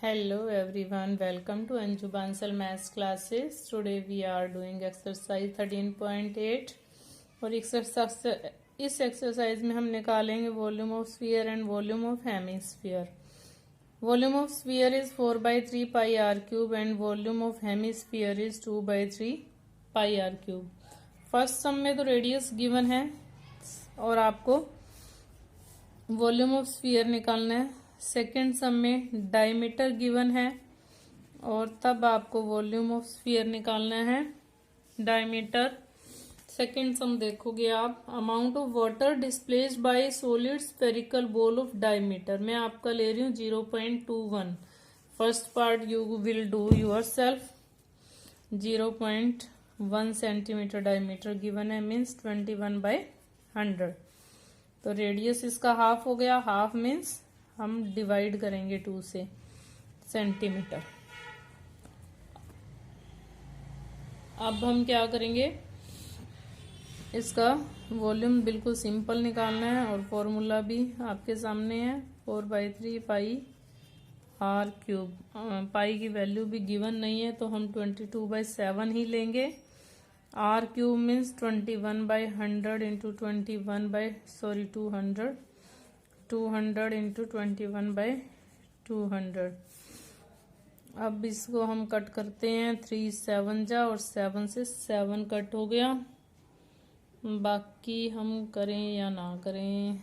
Hello everyone, welcome to Anju Bansal Maths classes. Today we are doing exercise 13.8 और इस exercise में हम निकालेंगे volume of sphere and volume of hemisphere. Volume of sphere is 4/3 pi R cube and volume of hemisphere is 2/3 pi R cube. First sum में तो radius given है और आपको वॉल्यूम ऑफ स्फीयर निकालना है. सेकेंड सम में diameter given है और तब आपको वॉल्यूम ऑफ स्फीयर निकालना है. डायमीटर सेकेंड सम देखोगे आप. Amount of water displaced by solid spherical ball of diameter. मैं आपका ले रही हूँ 0.21. First part you will do your self. 0.1 centimetre diameter given है, मीन्स 21/100. तो रेडियस इसका हाफ हो गया. हाफ मीन्स हम डिवाइड करेंगे 2 से सेंटीमीटर. अब हम क्या करेंगे, इसका वॉल्यूम बिल्कुल सिंपल निकालना है और फॉर्मूला भी आपके सामने है. 4/3 पाई आर क्यूब. पाई की वैल्यू भी गिवन नहीं है तो हम 22/7 ही लेंगे. R cube means 21/100 into 200 into 21/200. अब इसको हम कट करते हैं. 3 7 जा और 7 से 7 कट हो गया. बाकी हम करें या ना करें.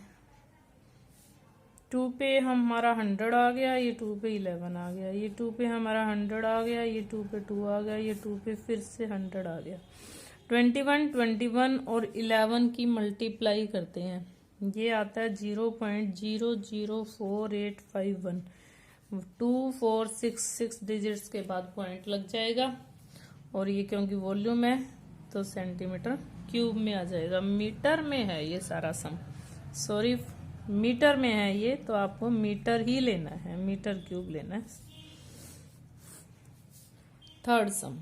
2 पे हमारा 100 आ गया, ये 2 पे 11 आ गया, ये 2 पे हमारा 100 आ गया, ये 2 पे 2 आ गया, ये 2 पे फिर से 100 आ गया. 21 और 11 की मल्टीप्लाई करते हैं. ये आता है 0.004851. 2466 डिजिट्स के बाद पॉइंट लग जाएगा और ये क्योंकि वॉल्यूम है तो सेंटीमीटर क्यूब में आ जाएगा. मीटर में है ये सारा सम, सॉरी मीटर में है ये, तो आपको मीटर ही लेना है, मीटर क्यूब लेना है. Third some.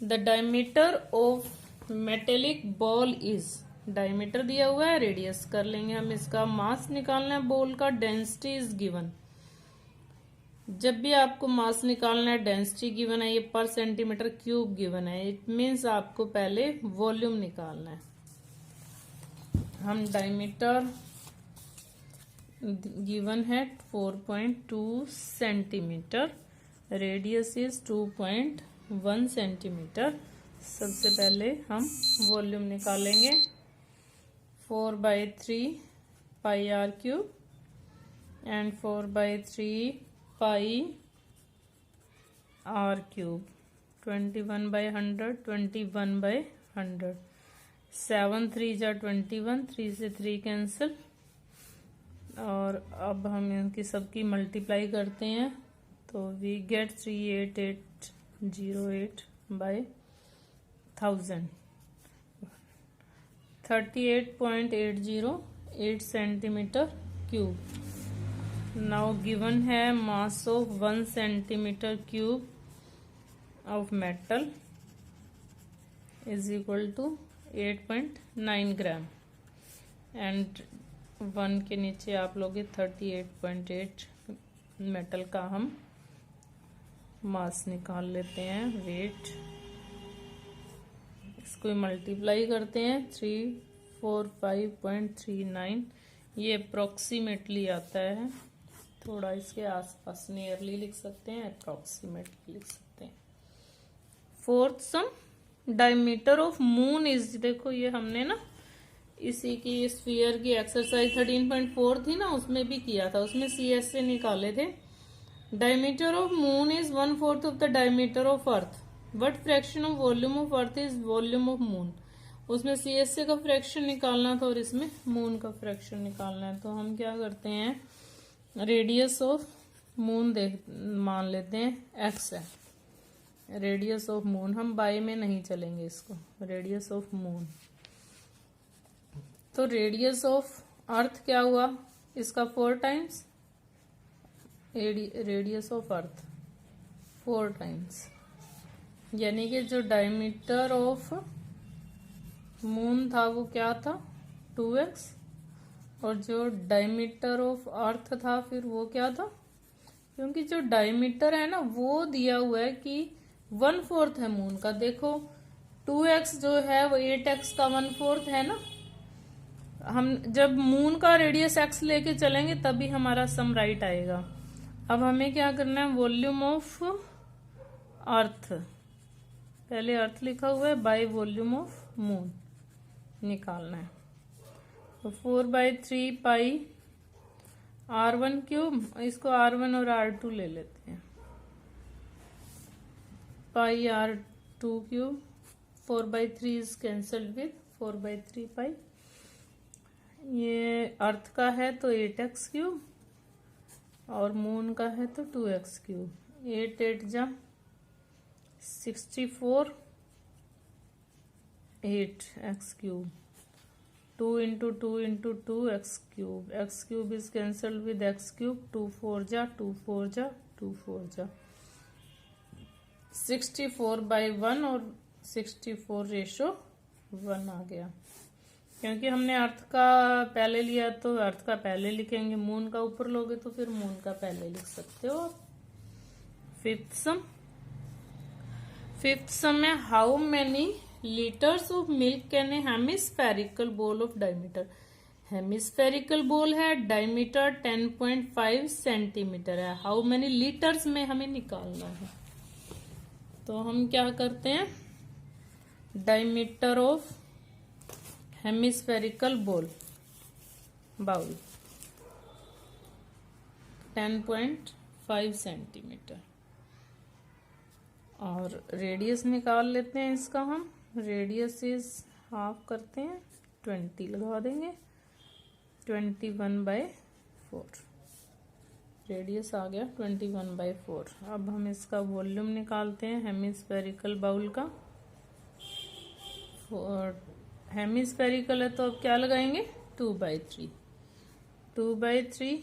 The diameter of metallic ball is. Diameter दिया हुआ है, रेडियस कर लेंगे हम. इसका मास निकालना है बॉल का. Density is given. जब भी आपको मास निकालना है, डेंसिटी गिवन है, ये पर सेंटीमीटर क्यूब गिवन है, इट मीन्स आपको पहले वॉल्यूम निकालना है. हम डायमीटर गिवन है 4.2 सेंटीमीटर, रेडियस इज 2.1 सेंटीमीटर. सबसे पहले हम वॉल्यूम निकालेंगे. 4/3 pi R cube and 4/3 pi R cube. 21/100 21/100. 7 3 जा 21, 3 से 3 कैंसिल. और अब हम इनकी सबकी मल्टीप्लाई करते हैं तो we get 38808/1000. 38.808 centimetre cube. Now given है mass of 1 centimetre cube of metal is equal to 8.9 gram and 1 के नीचे आप लोग 38.8 मेटल का हम मास निकाल लेते हैं, वेट. इसको मल्टीप्लाई करते हैं. 345.39. ये अप्रोक्सीमेटली आता है, थोड़ा इसके आसपास नियरली लिख सकते हैं, अप्रोक्सीमेटली लिख सकते हैं. Fourth some. Diameter of moon is. देखो ये हमने ना इसी की स्फीयर की एक्सरसाइज 13.4 थी ना, उसमें भी किया था, उसमें CS से निकाले थे. Diameter of moon is 1/4 of the diameter of earth. What fraction of volume of earth is volume of moon. उसमें CSA का फ्रैक्शन निकालना था और इसमें मून का फ्रैक्शन निकालना है. तो हम क्या करते हैं, रेडियस ऑफ मून मान लेते हैं x है. रेडियस ऑफ मून, हम बाय में नहीं चलेंगे इसको. Radius of moon. तो रेडियस ऑफ अर्थ क्या हुआ इसका 4 times. Radius of earth 4 times, यानी कि जो डायमीटर ऑफ मून था वो क्या था 2x और जो डायमीटर ऑफ अर्थ था फिर वो क्या था क्योंकि जो डायमीटर है ना वो दिया हुआ है कि 1/4 है मून का। देखो 2x जो है वो 8x का 1/4 है ना। हम जब मून का रेडियस x लेके चलेंगे तभी हमारा सम राइट आएगा। अब हमें क्या करना है, वॉल्यूम ऑफ अर्थ, पहले अर्थ लिखा हुआ है, बाय वॉल्यूम ऑफ मून निकालना है। तो 4/3 पाई R1 क्यूब, इसको R1 और R2 ले लेते हैं, पाई R2 cube, 4/3 is cancelled with 4/3 पाई। ये अर्थ का है तो 8x क्यूब और मून का है तो 2x क्यूब। 8 8 जा 64, 8x cube, 2 into 2 into 2 x cube, x cube is cancelled with x cube, 2 4 जा 2 4 जा 2 4 जा 64/1 और 64 रेशो 1 आ गया। क्योंकि हमने अर्थ का पहले लिया तो अर्थ का पहले लिखेंगे, मून का ऊपर लोगे तो फिर मून का पहले लिख सकते हो। फिफ्थ सम है, how many litres of milk can a hemispherical bowl of diameter. Hemispherical bowl है, डायमीटर 10.5 सेंटीमीटर है, हाउ मेनी लीटर्स में हमें निकालना है। तो हम क्या करते हैं, diameter of hemispherical bowl 10.5 centimetre, और रेडियस निकाल लेते हैं इसका। हम रेडियस इज हाफ करते हैं, 20 लगा देंगे, 21/4 रेडियस आ गया 21/4। अब हम इसका वॉल्यूम निकालते हैं हेमिस्फेरिकल बाउल का। और हेमिस्फेरिकल है तो अब क्या लगाएंगे, 2/3, 2/3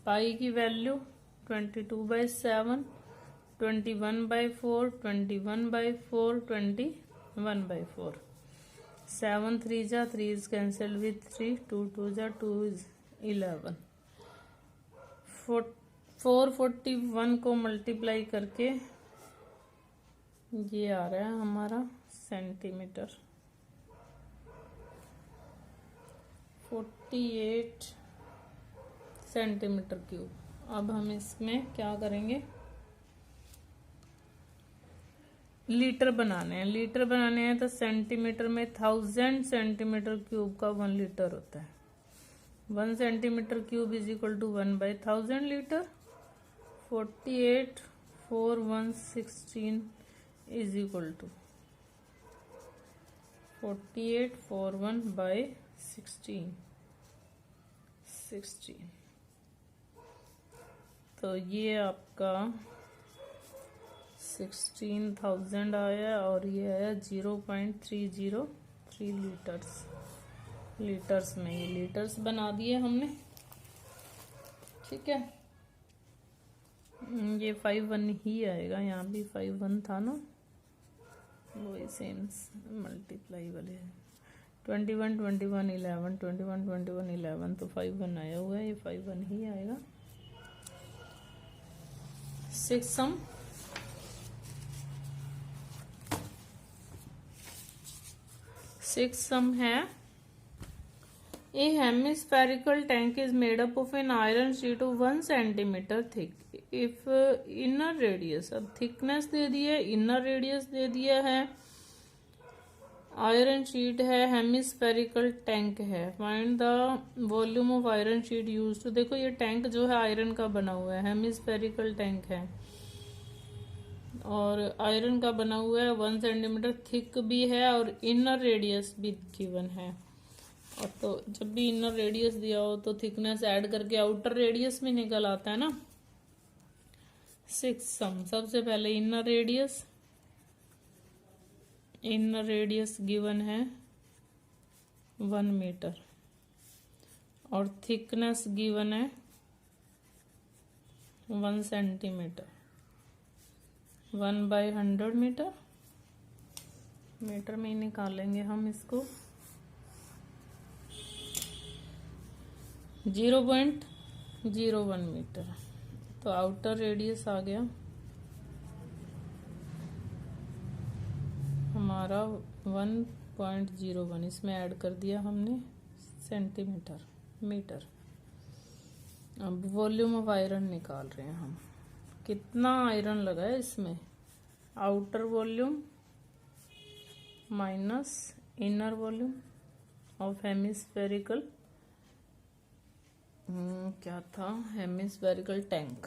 पाई की वैल्यू 22/7, 21/4, 21/4, 21/4, 7 3 जा 3 is cancelled with 3, 2 2 जा 2 is 11, 441 को मल्टीप्लाई करके ये आ रहा है हमारा सेंटीमीटर, 48 सेंटीमीटर क्यूब। अब हम इसमें क्या करेंगे, लीटर बनाने हैं। लीटर बनाने हैं तो सेंटीमीटर में 1000 सेंटीमीटर क्यूब का 1 लीटर होता है। 1 centimetre cube is equal to 1/1000 litre. 48 4 1 16 is equal to 48 4 1 by 16। तो ये आपका 16,000 आया और ये आया 0.303 लीटर्स में। ये लीटर्स बना दिए हमने, ठीक है। ये 51 ही आएगा, यहाँ भी 51 था ना, वही सेम मल्टीप्लाई वाले हैं। 21 21 11 21 21 11 तो 51 आया हुआ है, ये 51 ही आएगा। सिक्स सम है, a hemispherical tank is made up of an iron sheet of 1 centimetre thick if inner radius, अब थिकनेस दे दी है, इनर रेडियस दे दिया है, आयरन शीट है, हेमिस्फेरिकल टैंक है, find the volume of iron sheet used. तो देखो ये टैंक जो है आयरन का बना हुआ है, हेमिस्फेरिकल टैंक है और आयरन का बना हुआ है, 1 सेंटीमीटर थिक भी है और इनर रेडियस भी गिवन है। और तो जब भी इनर रेडियस दिया हो तो थिकनेस ऐड करके आउटर रेडियस भी निकल आता है ना। सिक्स सम, सबसे पहले इनर रेडियस गिवन है 1 मीटर और थिकनेस गिवन है 1 सेंटीमीटर, 1/100 मीटर, मीटर में ही निकालेंगे हम इसको। 0.01 मीटर, तो आउटर रेडियस आ गया हमारा 1.01, इसमें ऐड कर दिया हमने सेंटीमीटर मीटर। अब वॉल्यूम ऑफ आयरन निकाल रहे हैं हम, कितना आयरन लगा है इसमें, outer volume minus inner volume of hemispherical क्या था, हेमिस्फेरिकल टैंक।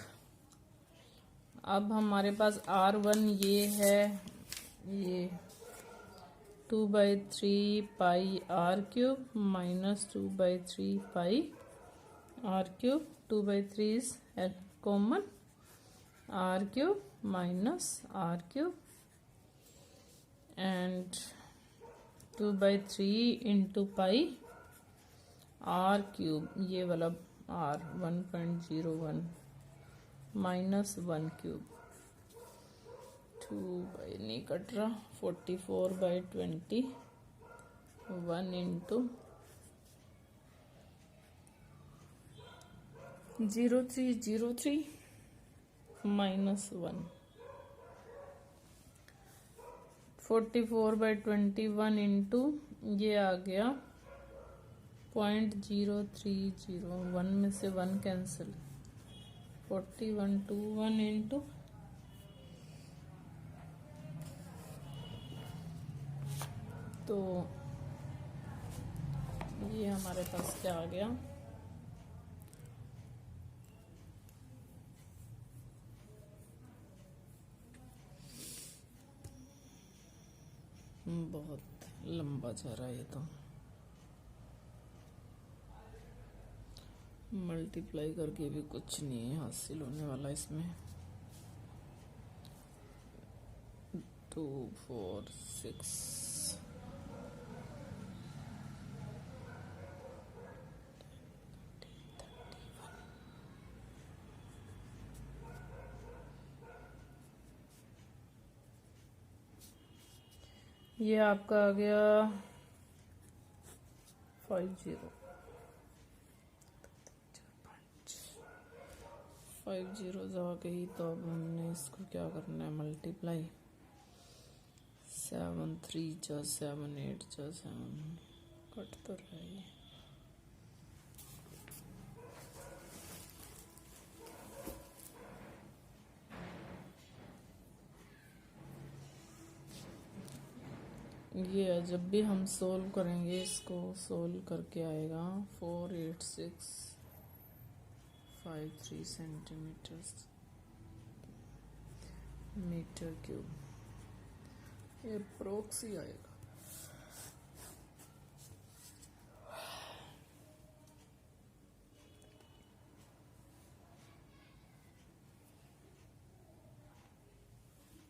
अब हमारे पास R1 ये है, ये 2/3 पाई R³ minus 2/3 pi R³ 2/3 is common, R³ minus R³ and 2/3 into pi R³ ये वाला R 1.01 माइनस 1³ 2 बाई नहीं कट रहा 44/20 1 इंटू 0303 माइनस 1 44/21 इंटू ये आ गया 0.0301 में से 1 कैंसिल 4121 इंटू तो ये हमारे पास क्या आ गया, बहुत लंबा जा रहा है ये तो, मल्टीप्लाई करके भी कुछ नहीं है हासिल होने वाला इसमें। 2 4 6 ये आपका आ गया 50 5 zeros आ गई। तो अब हमने इसको क्या करना है, मल्टीप्लाई 7 3 जा 7 8 जा 7 कट तो रहा है। ये जब भी हम सोल्व करेंगे इसको, सोल्व करके आएगा 48653 सेंटीमीटर मीटर क्यूब, ये अप्रोक्स ही आएगा।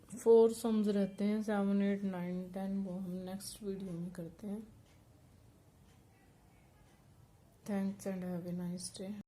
फोर सम्स रहते हैं 7 8 9 10, वो हम नेक्स्ट वीडियो में करते हैं। Thanks and have a nice day.